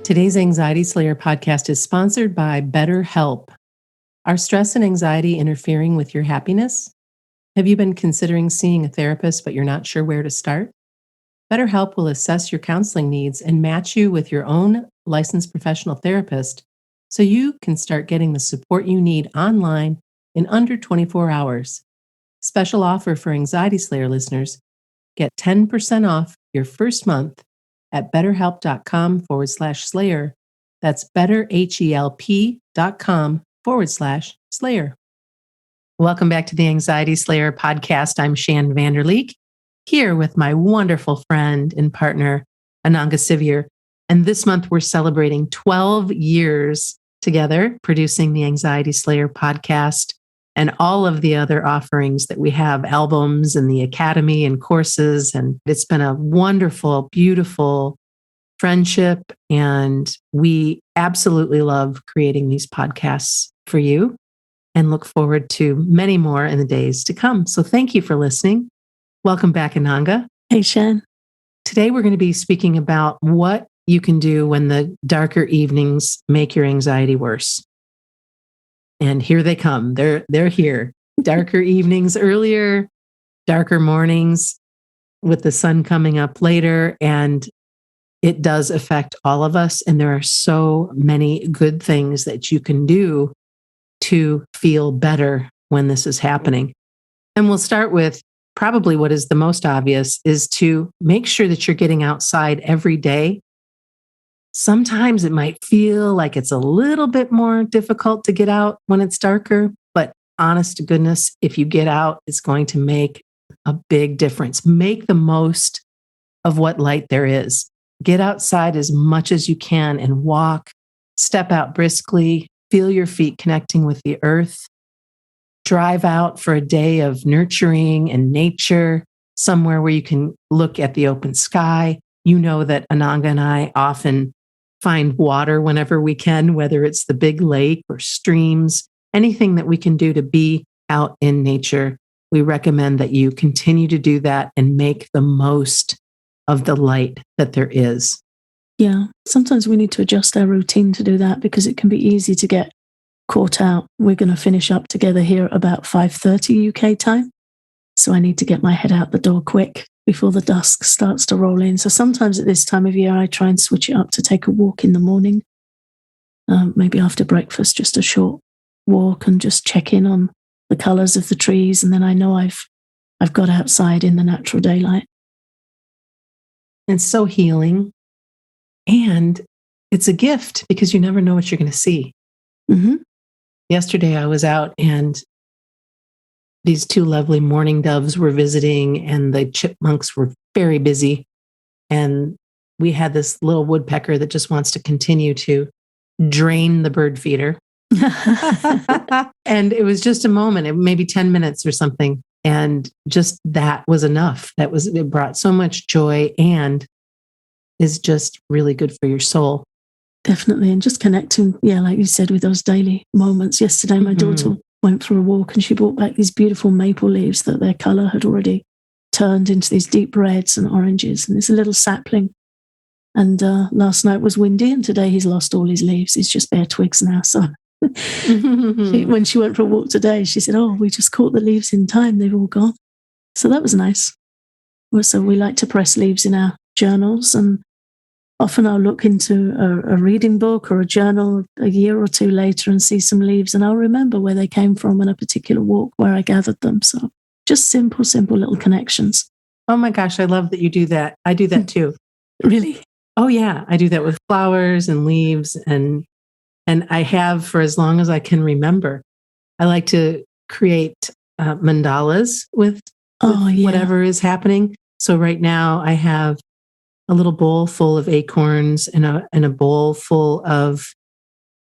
Today's Anxiety Slayer podcast is sponsored by BetterHelp. Are stress and anxiety interfering with your happiness? Have you been considering seeing a therapist, but you're not sure where to start? BetterHelp will assess your counseling needs and match you with your own licensed professional therapist so you can start getting the support you need online in under 24 hours. Special offer for Anxiety Slayer listeners. Get 10% off your first month at betterhelp.com/slayer. That's betterhelp.com/slayer. Welcome back to the Anxiety Slayer podcast. I'm Shan Vanderleek, here with my wonderful friend and partner, Ananga Sivyer. And this month we're celebrating 12 years together producing the Anxiety Slayer podcast and all of the other offerings that we have, albums and the academy and courses. And it's been a wonderful, beautiful friendship. And we absolutely love creating these podcasts for you and look forward to many more in the days to come. So thank you for listening. Welcome back, Ananga. Hey, Shan. Today we're going to be speaking about what you can do when the darker evenings make your anxiety worse. And here they come. They're here. Darker evenings earlier, darker mornings with the sun coming up later. And it does affect all of us. And there are so many good things that you can do to feel better when this is happening. And we'll start with probably what is the most obvious is to make sure that you're getting outside every day. Sometimes it might feel like it's a little bit more difficult to get out when it's darker, but honest to goodness, if you get out, it's going to make a big difference. Make the most of what light there is. Get outside as much as you can and walk, step out briskly, feel your feet connecting with the earth, drive out for a day of nurturing and nature, somewhere where you can look at the open sky. You know that Ananga and I often find water whenever we can, whether it's the big lake or streams, anything that we can do to be out in nature. We recommend that you continue to do that and make the most of the light that there is. Yeah, sometimes we need to adjust our routine to do that because it can be easy to get caught out. We're going to finish up together here at about 5:30 UK time. So I need to get my head out the door quick before the dusk starts to roll in. So sometimes at this time of year, I try and switch it up to take a walk in the morning, maybe after breakfast, just a short walk and just check in on the colors of the trees. And then I know I've got outside in the natural daylight. It's so healing. And it's a gift because you never know what you're going to see. Mm-hmm. Yesterday, I was out and these two lovely mourning doves were visiting and the chipmunks were very busy. And we had this little woodpecker that just wants to continue to drain the bird feeder. And it was just a moment, maybe 10 minutes or something. And just that was enough. It brought so much joy and is just really good for your soul. Definitely. And just connecting, like you said, with those daily moments. Yesterday, my daughter went for a walk and she brought back these beautiful maple leaves that their color had already turned into these deep reds and oranges. And it's a little sapling. And last night was windy and today he's lost all his leaves. He's just bare twigs now. So when she went for a walk today, she said, "Oh, we just caught the leaves in time. They've all gone." So that was nice. Also, we like to press leaves in our journals, and often I'll look into a reading book or a journal a year or two later and see some leaves, and I'll remember where they came from on a particular walk where I gathered them. So just simple little connections. Oh my gosh, I love that you do that. I do that too. Really? Oh yeah, I do that with flowers and leaves, and I have for as long as I can remember. I like to create mandalas with whatever is happening. So right now I have a little bowl full of acorns and a bowl full of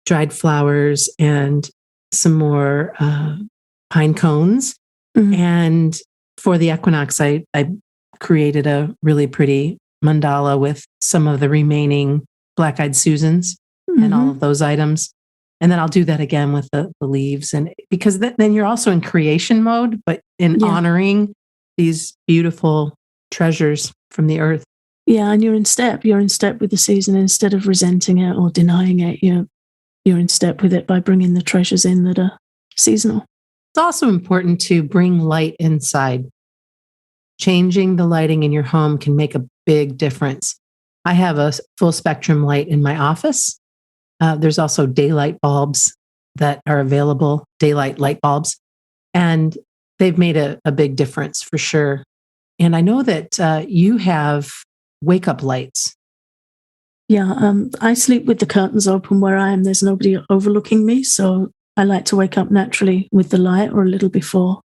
dried flowers and some more pine cones. Mm-hmm. And for the equinox, I created a really pretty mandala with some of the remaining black-eyed Susans and all of those items. And then I'll do that again with the leaves. And because then you're also in creation mode, but in honoring these beautiful treasures from the earth. Yeah, and you're in step. You're in step with the season. Instead of resenting it or denying it, you're in step with it by bringing the treasures in that are seasonal. It's also important to bring light inside. Changing the lighting in your home can make a big difference. I have a full spectrum light in my office. There's also daylight bulbs that are available, daylight light bulbs, and they've made a big difference for sure. And I know that you have wake up lights. Yeah, I sleep with the curtains open where I am. There's nobody overlooking me, so I like to wake up naturally with the light or a little before.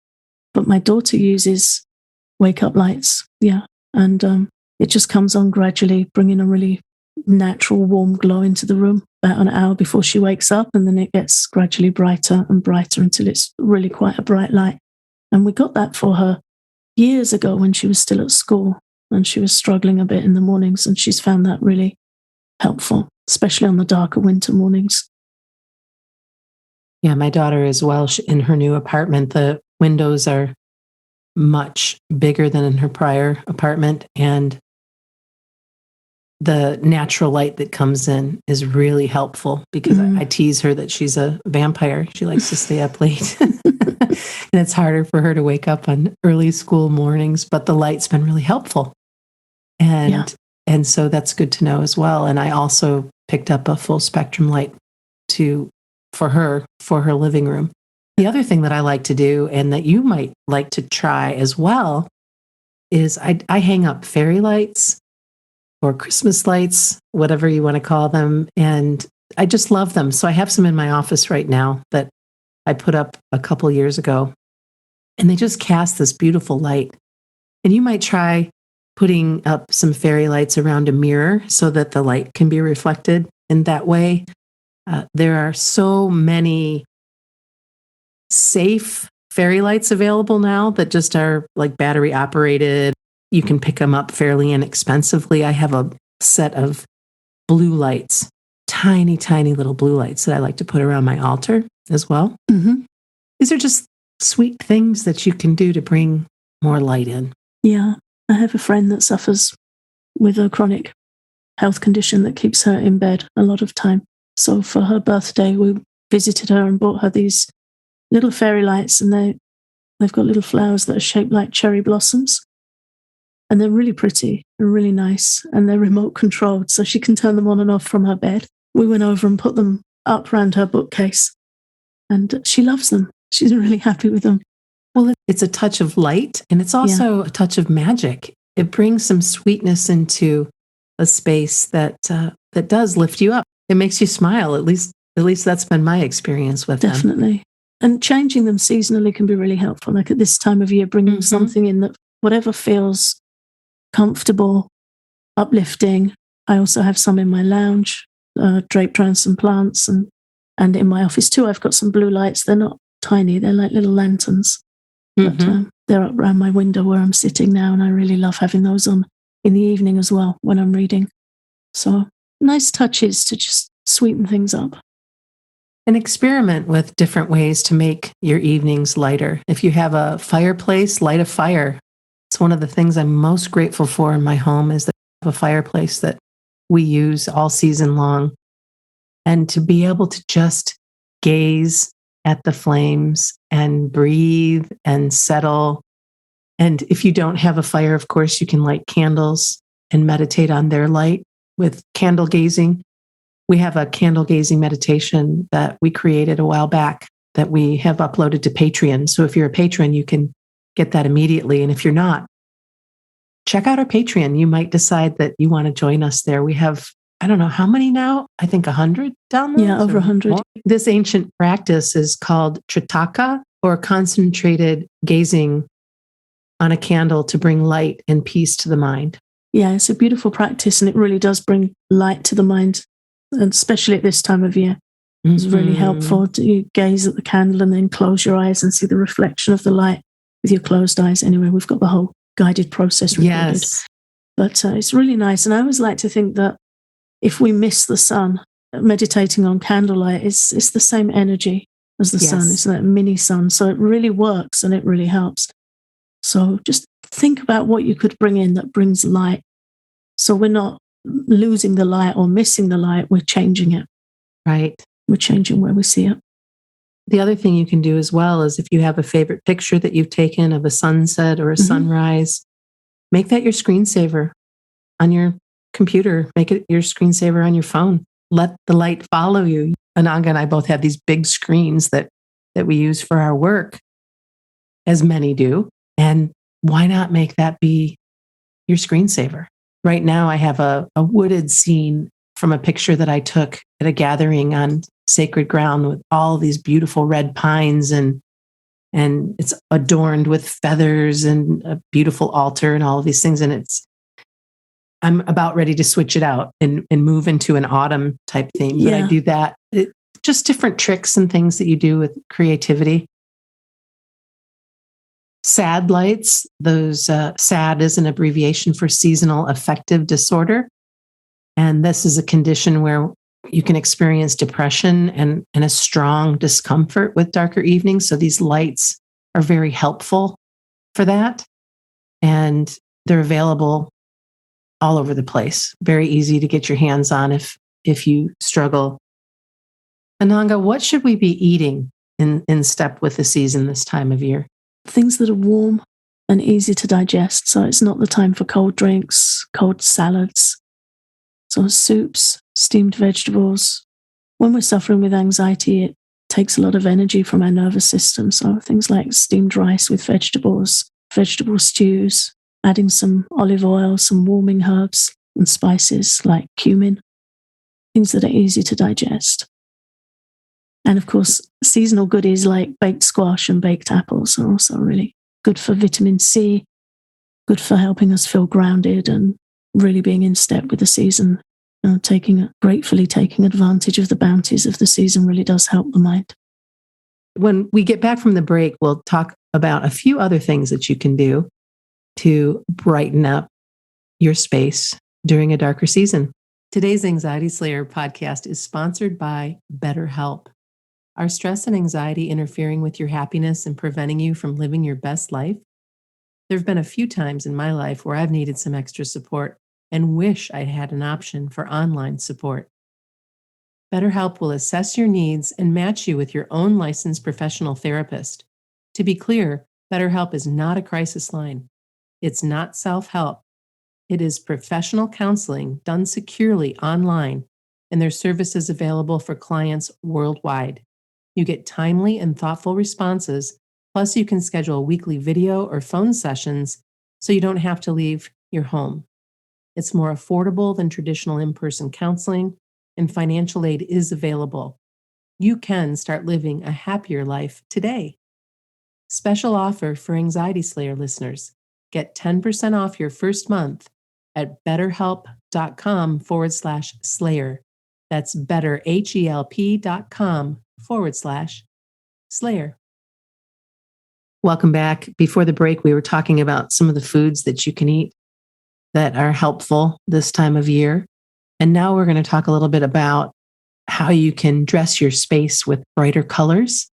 But my daughter uses wake up lights, yeah, and it just comes on gradually, bringing a really natural warm glow into the room about an hour before she wakes up, and then it gets gradually brighter and brighter until it's really quite a bright light. And we got that for her years ago when she was still at school and she was struggling a bit in the mornings, and she's found that really helpful, especially on the darker winter mornings. Yeah, my daughter as well. In her new apartment, the windows are much bigger than in her prior apartment, and the natural light that comes in is really helpful because I tease her that she's a vampire. She likes to stay up late. And it's harder for her to wake up on early school mornings, but the light's been really helpful. And so that's good to know as well. And I also picked up a full spectrum light for her living room. The other thing that I like to do and that you might like to try as well is I hang up fairy lights or Christmas lights, whatever you want to call them. And I just love them. So I have some in my office right now that I put up a couple years ago. And they just cast this beautiful light. And you might try putting up some fairy lights around a mirror so that the light can be reflected in that way. There are so many safe fairy lights available now that just are like battery operated. You can pick them up fairly inexpensively. I have a set of blue lights, tiny, tiny little blue lights that I like to put around my altar as well. Mm-hmm. These are just sweet things that you can do to bring more light in. Yeah, I have a friend that suffers with a chronic health condition that keeps her in bed a lot of time. So for her birthday, we visited her and bought her these little fairy lights, and they've got little flowers that are shaped like cherry blossoms. And they're really pretty and really nice, and they're remote controlled, so she can turn them on and off from her bed. We went over and put them up around her bookcase, and she loves them. She's really happy with them. Well, it's a touch of light, and it's also a touch of magic. It brings some sweetness into a space that does lift you up. It makes you smile. At least that's been my experience with them. Definitely. And changing them seasonally can be really helpful. Like at this time of year, bringing something in that whatever feels comfortable, uplifting. I also have some in my lounge, draped around some plants, and in my office too. I've got some blue lights. They're not tiny; they're like little lanterns, but they're up around my window where I'm sitting now, and I really love having those on in the evening as well when I'm reading. So nice touches to just sweeten things up. And experiment with different ways to make your evenings lighter. If you have a fireplace, light a fire. It's one of the things I'm most grateful for in my home is that I have a fireplace that we use all season long. And to be able to just gaze at the flames and breathe and settle. And if you don't have a fire, of course, you can light candles and meditate on their light with candle gazing. We have a candle gazing meditation that we created a while back that we have uploaded to Patreon. So if you're a patron, you can get that immediately. And if you're not, check out our Patreon. You might decide that you want to join us there. We have, I don't know how many now, I think 100 downloads. Yeah, over 100. This ancient practice is called Tritaka, or concentrated gazing on a candle to bring light and peace to the mind. Yeah, it's a beautiful practice, and it really does bring light to the mind, and especially at this time of year. It's really helpful to gaze at the candle and then close your eyes and see the reflection of the light with your closed eyes. Anyway, we've got the whole guided process recorded. Yes. But it's really nice. And I always like to think that if we miss the sun, meditating on candlelight it's the same energy as the sun. It's that mini sun. So it really works and it really helps. So just think about what you could bring in that brings light So we're not losing the light or missing the light. We're changing it. Right. We're changing where we see it. The other thing you can do as well is if you have a favorite picture that you've taken of a sunset or a sunrise, make that your screensaver on your computer. Make it your screensaver on your phone. Let the light follow you. Ananga and I both have these big screens that we use for our work, as many do. And why not make that be your screensaver? Right now, I have a wooded scene from a picture that I took at a gathering on sacred ground with all these beautiful red pines, and it's adorned with feathers and a beautiful altar and all of these things. And I'm about ready to switch it out and move into an autumn type theme. But I do that. Just different tricks and things that you do with creativity. SAD lights, those SAD is an abbreviation for seasonal affective disorder. And this is a condition where you can experience depression and a strong discomfort with darker evenings. So these lights are very helpful for that. And they're available all over the place. Very easy to get your hands on if you struggle. Ananga, what should we be eating in step with the season this time of year? Things that are warm and easy to digest. So it's not the time for cold drinks, cold salads. So soups, steamed vegetables. When we're suffering with anxiety, it takes a lot of energy from our nervous system. So things like steamed rice with vegetables, vegetable stews, adding some olive oil, some warming herbs and spices like cumin, things that are easy to digest. And of course, seasonal goodies like baked squash and baked apples are also really good for vitamin C, good for helping us feel grounded and really being in step with the season. Gratefully taking advantage of the bounties of the season really does help the mind. When we get back from the break, we'll talk about a few other things that you can do to brighten up your space during a darker season. Today's Anxiety Slayer podcast is sponsored by BetterHelp. Are stress and anxiety interfering with your happiness and preventing you from living your best life? There have been a few times in my life where I've needed some extra support and wish I had an option for online support. BetterHelp will assess your needs and match you with your own licensed professional therapist. To be clear, BetterHelp is not a crisis line. It's not self-help. It is professional counseling done securely online, and their service is available for clients worldwide. You get timely and thoughtful responses, plus you can schedule weekly video or phone sessions so you don't have to leave your home. It's more affordable than traditional in-person counseling, and financial aid is available. You can start living a happier life today. Special offer for Anxiety Slayer listeners. Get 10% off your first month at betterhelp.com/slayer. That's betterhelp.com/slayer. Welcome back. Before the break, we were talking about some of the foods that you can eat that are helpful this time of year. And now we're going to talk a little bit about how you can dress your space with brighter colors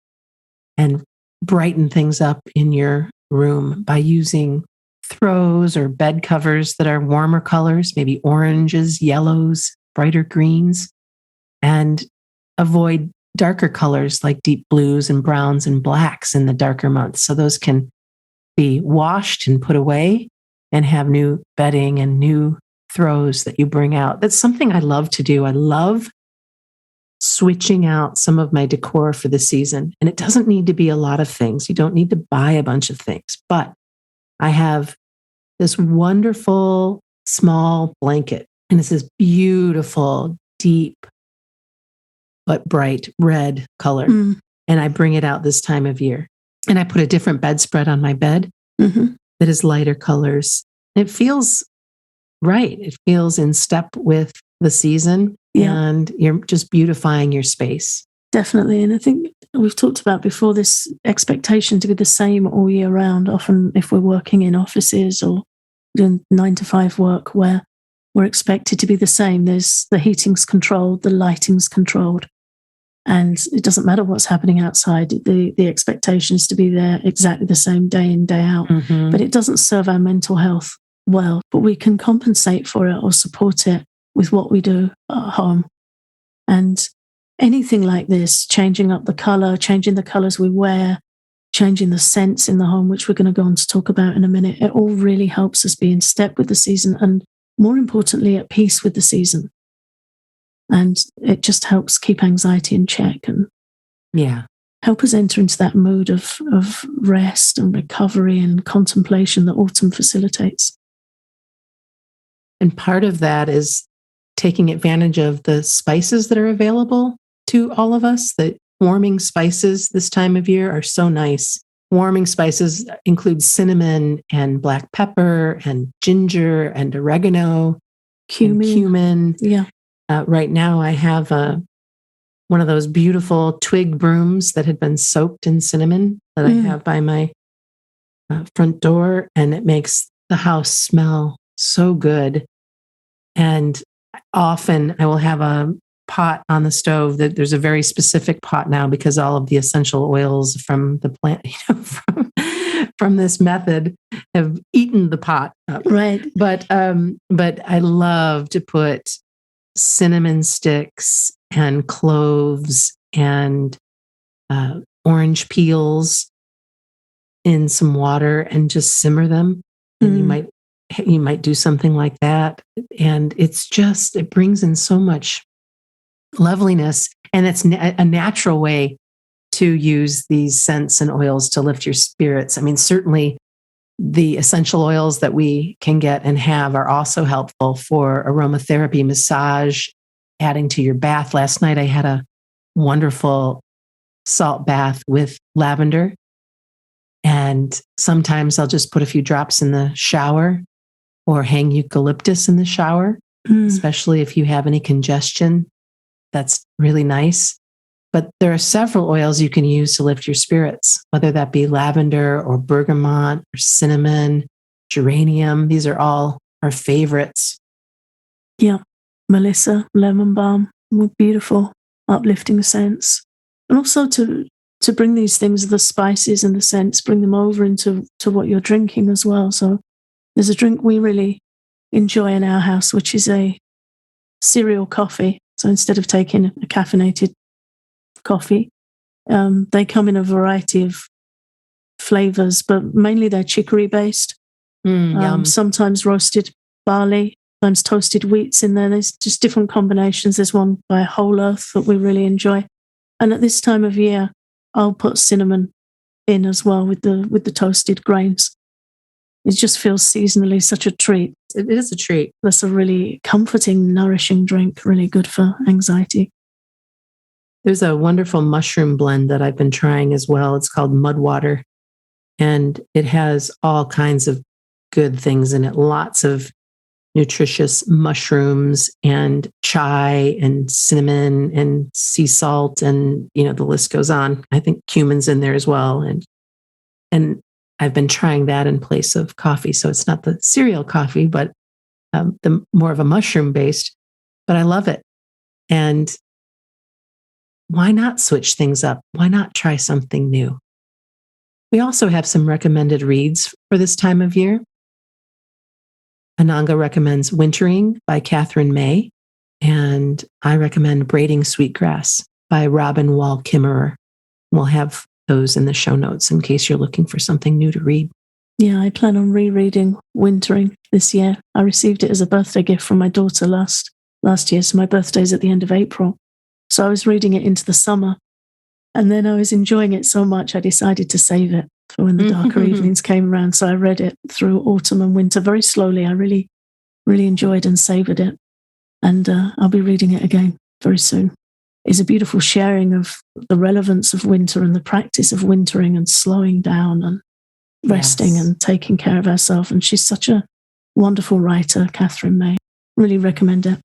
and brighten things up in your room by using throws or bed covers that are warmer colors, maybe oranges, yellows, brighter greens, and avoid darker colors like deep blues and browns and blacks in the darker months. So those can be washed and put away and have new bedding and new throws that you bring out. That's something I love to do. I love switching out some of my decor for the season. And it doesn't need to be a lot of things. You don't need to buy a bunch of things. But I have this wonderful small blanket, and it's this beautiful, deep, but bright red color. And I bring it out this time of year. And I put a different bedspread on my bed that is lighter colors. It feels right. It feels in step with the season, and you're just beautifying your space. Definitely. And I think we've talked about before this expectation to be the same all year round. Often if we're working in offices or doing 9-to-5 work where we're expected to be the same, there's the heating's controlled, the lighting's controlled, and it doesn't matter what's happening outside. The expectation is to be there exactly the same day in, day out. But it doesn't serve our mental health well, but we can compensate for it or support it with what we do at home. And anything like this, changing up the color, changing the colors we wear, changing the scents in the home, which we're going to go on to talk about in a minute, it all really helps us be in step with the season and, more importantly, at peace with the season. And it just helps keep anxiety in check and help us enter into that mood of rest and recovery and contemplation that autumn facilitates. And part of that is taking advantage of the spices that are available to all of us. The warming spices this time of year are so nice. Warming spices include cinnamon and black pepper and ginger and oregano, cumin. Yeah. Right now, I have one of those beautiful twig brooms that had been soaked in cinnamon that I have by my front door, and it makes the house smell so good. And often I will have a pot on the stove that there's a very specific pot now because all of the essential oils from the plant, from this method have eaten the pot up. Right. But I love to put cinnamon sticks and cloves and orange peels in some water and just simmer them. And you might do something like that. And it brings in so much loveliness. And it's a natural way to use these scents and oils to lift your spirits. I mean, certainly the essential oils that we can get and have are also helpful for aromatherapy, massage, adding to your bath. Last night I had a wonderful salt bath with lavender. And sometimes I'll just put a few drops in the shower or hang eucalyptus in the shower, especially if you have any congestion. That's really nice. But there are several oils you can use to lift your spirits, whether that be lavender or bergamot or cinnamon, geranium. These are all our favorites. Yeah. Melissa, lemon balm, beautiful, uplifting scents. And also to bring these things, the spices and the scents, bring them over into what you're drinking as well. So there's a drink we really enjoy in our house, which is a cereal coffee. So instead of taking a caffeinated coffee, they come in a variety of flavors, but mainly they're chicory based. Sometimes roasted barley, sometimes toasted wheats in there. There's just different combinations. There's one by Whole Earth that we really enjoy. And at this time of year, I'll put cinnamon in as well with the toasted grains. It just feels seasonally such a treat. It is a treat. That's a really comforting, nourishing drink, really good for anxiety. There's a wonderful mushroom blend that I've been trying as well. It's called Mudwater. And it has all kinds of good things in it. Lots of nutritious mushrooms and chai and cinnamon and sea salt. And, the list goes on. I think cumin's in there as well. And I've been trying that in place of coffee. So it's not the cereal coffee, but the more of a mushroom based, but I love it. And why not switch things up? Why not try something new? We also have some recommended reads for this time of year. Ananga recommends Wintering by Catherine May, and I recommend Braiding Sweetgrass by Robin Wall Kimmerer. We'll have those in the show notes in case you're looking for something new to read. Yeah, I plan on rereading Wintering this year. I received it as a birthday gift from my daughter last year, so my birthday's at the end of April. So I was reading it into the summer, and then I was enjoying it so much I decided to save it for when the darker evenings came around. So I read it through autumn and winter very slowly. I really, really enjoyed and savored it, and I'll be reading it again very soon. It's a beautiful sharing of the relevance of winter and the practice of wintering and slowing down and resting and taking care of ourselves. And she's such a wonderful writer, Catherine May. Really recommend it.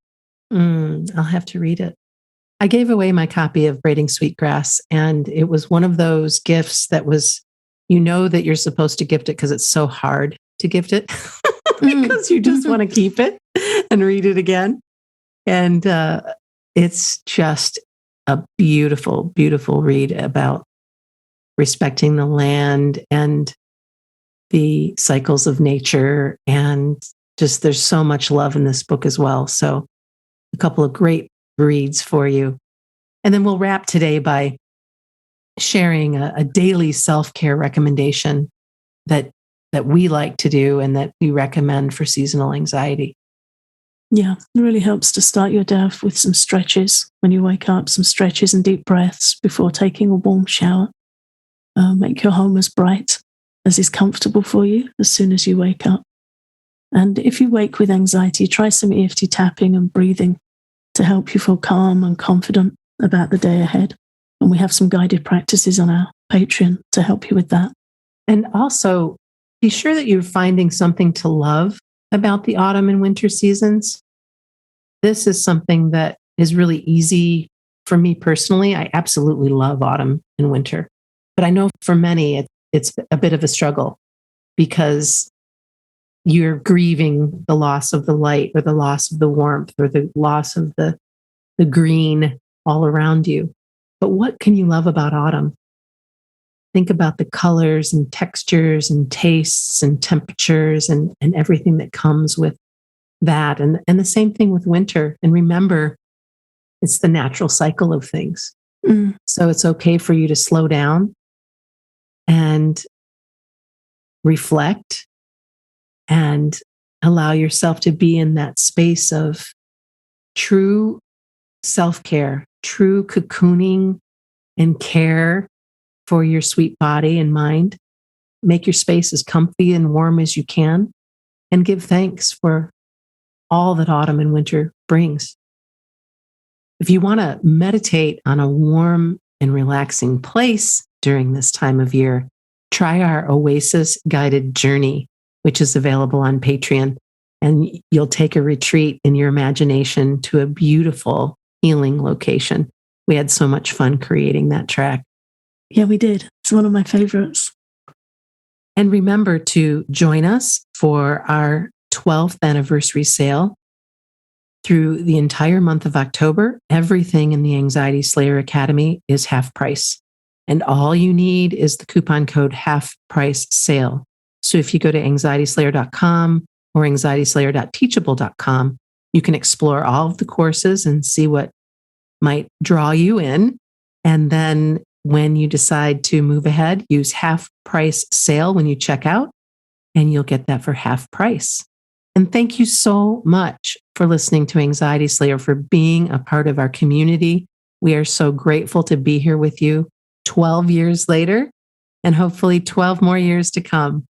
I'll have to read it. I gave away my copy of Braiding Sweetgrass, and it was one of those gifts that was, that you're supposed to gift it because it's so hard to gift it because you just want to keep it and read it again. And it's just a beautiful, beautiful read about respecting the land and the cycles of nature. And just there's so much love in this book as well. So a couple of great reads for you. And then we'll wrap today by sharing a daily self-care recommendation that we like to do and that we recommend for seasonal anxiety. Yeah, it really helps to start your day off with some stretches when you wake up, some stretches and deep breaths before taking a warm shower. Make your home as bright as is comfortable for you as soon as you wake up. And if you wake with anxiety, try some EFT tapping and breathing to help you feel calm and confident about the day ahead. And we have some guided practices on our Patreon to help you with that. And also, be sure that you're finding something to love about the autumn and winter seasons. This is something that is really easy for me personally. I absolutely love autumn and winter. But I know for many, it's a bit of a struggle because you're grieving the loss of the light or the loss of the warmth or the loss of the green all around you. But what can you love about autumn? Think about the colors and textures and tastes and temperatures and everything that comes with that. And the same thing with winter. And remember, it's the natural cycle of things. So it's okay for you to slow down and reflect and allow yourself to be in that space of true self-care, true cocooning and care for your sweet body and mind. Make your space as comfy and warm as you can, and give thanks for all that autumn and winter brings. If you want to meditate on a warm and relaxing place during this time of year, try our Oasis guided journey, which is available on Patreon. And you'll take a retreat in your imagination to a beautiful healing location. We had so much fun creating that track. Yeah, we did. It's one of my favorites. And remember to join us for our 12th anniversary sale through the entire month of October. Everything in the Anxiety Slayer Academy is half price. And all you need is the coupon code half price sale. So if you go to anxietyslayer.com or anxietyslayer.teachable.com, you can explore all of the courses and see what might draw you in. And then when you decide to move ahead, use half price sale when you check out, and you'll get that for half price. And thank you so much for listening to Anxiety Slayer, for being a part of our community. We are so grateful to be here with you 12 years later, and hopefully 12 more years to come.